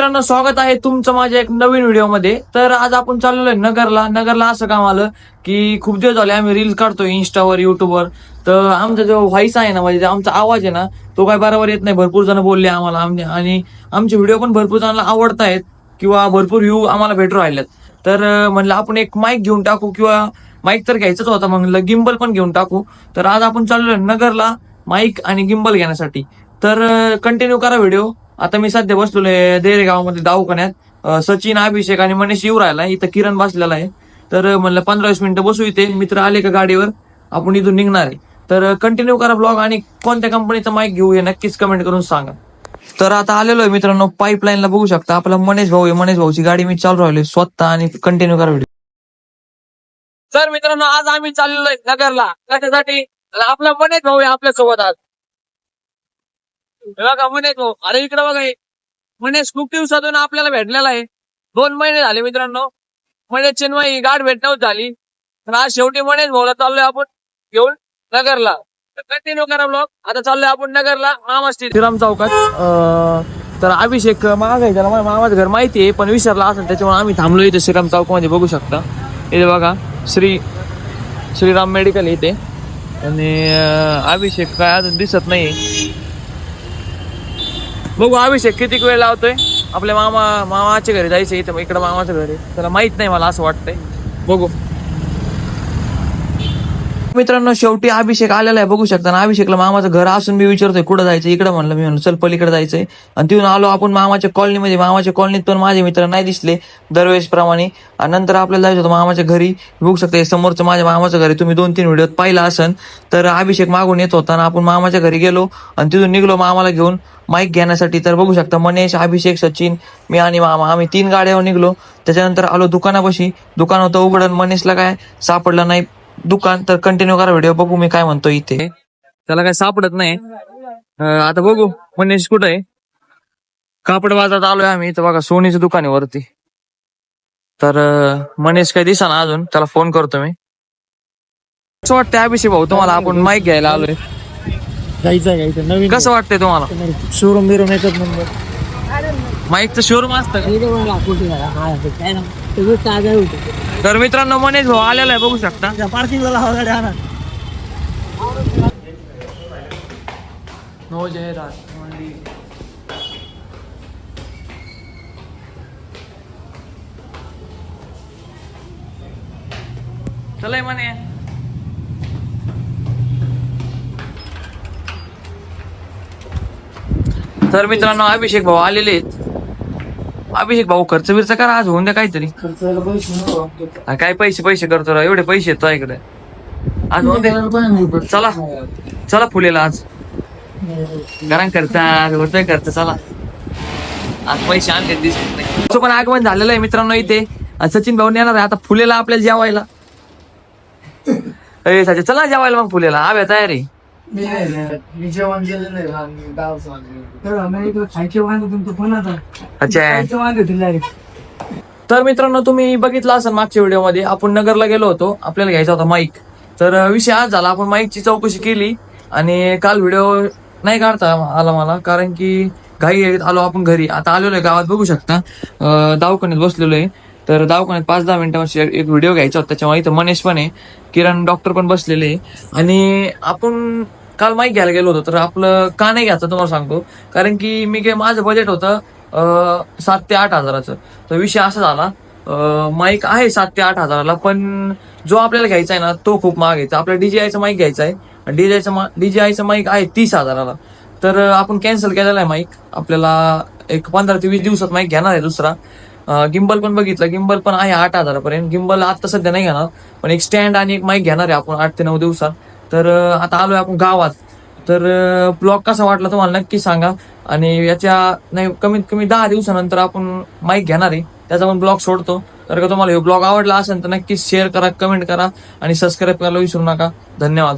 मित्रांनो, स्वागत आहे तुमचं माझ्या एक नवीन व्हिडिओमध्ये. तर आज आपण चाललेलो आहे नगरला असं काम आलं की खूप दिवस झाले आम्ही रील्स काढतोय इंस्टावर, युट्यूबवर. तर आमचा जो व्हॉइस आहे ना, म्हणजे आमचा आवाज आहे ना, तो काय बरोबर येत नाही. भरपूर जण बोलले आम्हाला आणि आमचे व्हिडिओ पण भरपूर जणांना आवडत आहेत किंवा भरपूर व्ह्यू आम्हाला भेटू राहिलेत. तर म्हणलं आपण एक माईक घेऊन टाकू, किंवा माईक तर घ्यायचंच होता, म्हणलं गिम्बल पण घेऊन टाकू. तर आज आपण चाललोय नगरला माईक आणि गिम्बल घेण्यासाठी. तर कंटिन्यू करा व्हिडिओ. आता मी सध्या बसलेलो आहे देरे गावामध्ये दवाखान्यात. सचिन, अभिषेक आणि मनीष येऊ राहिला. इथं किरण बसलेला आहे. तर म्हणलं 15-20 मिनिटं बसू इथे. मित्र आले का गाडीवर, आपण इथून निघणार आहे. तर कंटिन्यू करा ब्लॉग, आणि कोणत्या कंपनीचा माईक घेऊ हे नक्कीच कमेंट करून सांगा. तर आता आलेलो आहे मित्रांनो पाईपलाईनला, बघू शकता आपला मनीष भाऊ आहे. मनीष भाऊची गाडी मी चालू राहिलोय स्वतः, आणि कंटिन्यू करा व्हिडिओ. तर मित्रांनो, आज आम्ही चाललेलो आहे नगरला. कशासाठी? आपला मनीष भाऊ आहे आपल्यासोबत आज. बघा मनीष भाऊ, अरे इकडे बघा. मनीष खूप दिवसातून आपल्याला भेटलेला आहे. 2 महिने झाले मित्रांनो. मनीष चिन्मयी गाठ भेट नव्हती झाली. तर आज शेवटी मनीष भाऊला चाललोय आपण घेऊन नगरला. कंटिन्यू करा ब्लॉग. आता चाललोय आपण नगरला, मामा श्रीराम चौकात. तर अभिषेक मागाय त्याला मामाचं घर माहिती आहे, पण विसरला असेल, त्याच्यामुळे आम्ही थांबलो इथे श्रीराम चौकामध्ये. बघू शकता इथे बघा, श्रीराम मेडिकल इथे. आणि अभिषेक काय अजून दिसत नाही. बघू अभिषेक किती वेळ लावतोय. आपल्या मामाच्या घरी जायचं इथं, इकडं मामाचं घर आहे. त्याला माहित नाही, मला असं वाटतंय. बघू मित्रांनो, शेवटी अभिषेक आलेला आहे. बघू शकता ना, अभिषेकला मामाचं घर असून मी विचारतोय कुठं जायचं. इकडं म्हणलं, मी म्हणलं चल पलीकडे जायचंय. आणि तिथून आलो आपण मामाच्या कॉलनीमध्ये. मामाच्या कॉलनीत पण माझे मित्र नाही दिसले दरवेळेस प्रमाणे. आणि नंतर आपल्याला जायचं होतं मामाच्या घरी. बघू शकता समोरचं माझ्या मामाचं घर. तुम्ही 2-3 व्हिडिओत पाहिला असन. तर अभिषेक मागून येत होता, आपण मामाच्या घरी गेलो आणि तिथून निघलो मामाला घेऊन माईक घेण्यासाठी. तर बघू शकता मनीष, अभिषेक, सचिन, मी आणि मामा, आम्ही 3 गाड्यावर निघलो. त्याच्यानंतर आलो दुकानापाशी. दुकान होतं उघडून, मनीषला काय सापडलं नाही दुकान. तर कंटिन्यू करा व्हिडिओ, बघू मी काय म्हणतो. इथे त्याला काय सापडत नाही. आता बघू मनीष कुठं आहे. कापड बाजारात आलोय आम्ही. इथं बघा सोनीचं दुकान आहे वरती. तर मनीष काही दिसेना अजून, त्याला फोन करतो मी. कसं वाटतंय अभिषेक भाऊ तुम्हाला, आपण माईक घ्यायला आलोय? जायचं नवीन. कसं वाटतंय तुम्हाला? शोरूम बिरूम एकच नंबर. माईकचं शोरूम असतं का? तर मित्रांनो मनीष भाऊ आलेला आहे, बघू शकता. पार्किंगला लावा गाडी आणा. नो जाहिरात. चला म्हणे. तर मित्रांनो अभिषेक भाऊ आलेले आहेत. अभिषेक भाऊ खर्च बिर्च करा आज, होऊन द्या काहीतरी. काय पैसे करतो रा, एवढे पैसे आहेत इकडे आज. होऊन दे. चला फुलेला आज कारण होतोय खर्च. चला आज पैसे आणले दिसत नाही. तो पण आगमन झालेलं आहे मित्रांनो इथे. सचिन भाऊ येणार आहे आता फुलेला आपल्याला जेवायला. सचिन चला जेवायला मग फुलेला. आव्या तयारी. मी जेवण गेलं नाही. तर मित्रांनो तुम्ही बघितलं असेल मागच्या व्हिडिओमध्ये, आपण नगरला गेलो होतो, आपल्याला घ्यायचा होता माईक. तर विषय आज झाला, आपण माईकची चौकशी केली. आणि काल व्हिडिओ नाही काढता आला मला, कारण की घाई आलो आपण घरी. आता आलेलो आहे गावात, बघू शकता दवाखान्यात बसलेलो आहे. तर दवाखान्यात 5-10 मिनिटांवर एक व्हिडिओ घ्यायचा होता. त्याच्यामुळे इथं मनीष पण आहे, किरण डॉक्टर पण बसलेले आहे. आणि आपण काल माईक घ्यायला गेलो होतो. तर आपलं का नाही घ्यायचं तुम्हाला सांगतो. कारण की माझं बजेट होतं 7 ते 8 हजाराचं. तर विषय असा झाला, माईक आहे 7 ते 8 हजाराला, पण जो आपल्याला घ्यायचा आहे ना तो खूप महाग आहे. आपल्याला DJIचा माईक घ्यायचा आहे. DJIचा माईक आहे 30 हजाराला. तर आपण कॅन्सल केलेला आहे माईक. आपल्याला एक 15 ते 20 दिवसात माईक घेणार आहे दुसरा. गिम्बल पण बघितलं, गिम्बल पण आहे 8 हजारापर्यंत. गिम्बल आता सध्या नाही घेणार, पण एक स्टँड आणि एक माईक घेणार आहे आपण 8 ते 9 दिवसात. तर आता आलोय आपण गावात. तर ब्लॉग कसा वाटला तुम्हाला नक्की सांगा. आणि याच्या नाही कमीत कमी 10 दिवसानंतर आपण माईक घेणार आहे, त्याचा पण ब्लॉग सोडतो. तर का तुम्हाला हे ब्लॉग आवडला असेल तर नक्कीच शेअर करा, कमेंट करा आणि सबस्क्राईब करायला विसरू नका. धन्यवाद.